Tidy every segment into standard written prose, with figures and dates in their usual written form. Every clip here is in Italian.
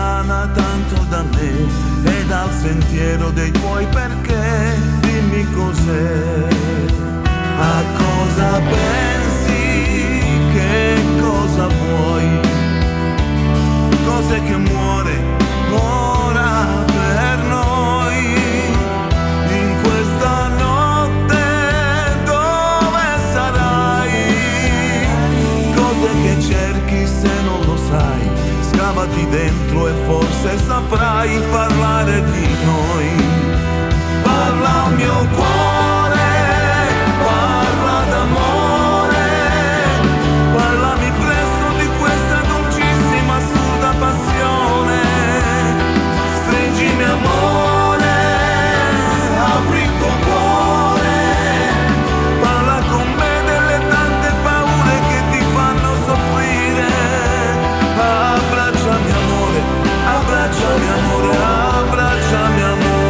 lontana tanto da me e dal sentiero dei tuoi perché. Dimmi cos'è, a cosa pensi, che cosa vuoi, cos'è che muore ora per noi in questa notte, dove sarai, cos'è che cerchi se non lo sai, scavati dentro e forse saprai parlare di noi. Parla al mio cuore, parla d'amore, parlami presto di questa dolcissima assurda passione. Stringimi amore, apri il tuo cuore, parla con me delle tante paure che ti fanno soffrire. Abbracciami amore, abbracciami amore, abbracciami amore.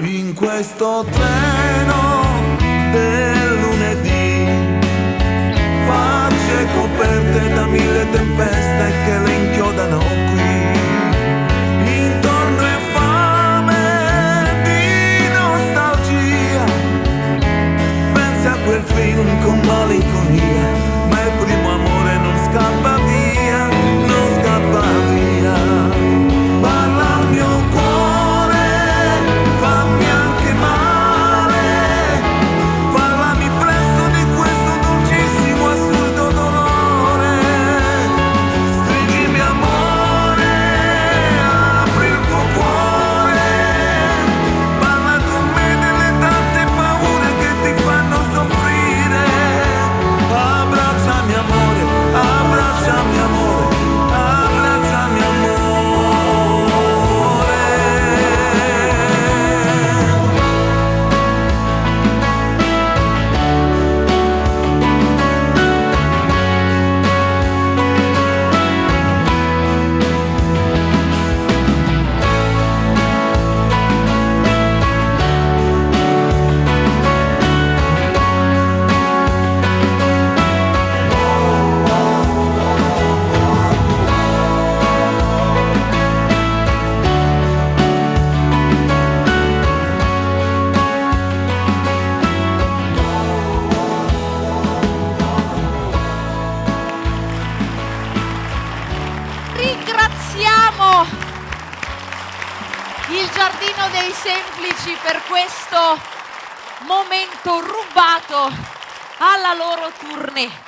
In questo treno del lunedì, facce coperte da mille tempeste che le inchiodano qui. Intorno è fame di nostalgia, pensi a quel film con malinconia, ma il primo amore non scappa via, non scappa via. Parla al mio cuore, fammi anche male, parlami presto di questo dolcissimo assurdo dolore. Stringimi amore, apri il tuo cuore, parla con me delle tante paure che ti fanno soffrire. Abbracciami amore, abbracciami amore, abbracciami amore. Ringraziamo il Giardino dei Semplici per questo momento rubato alla loro tournée.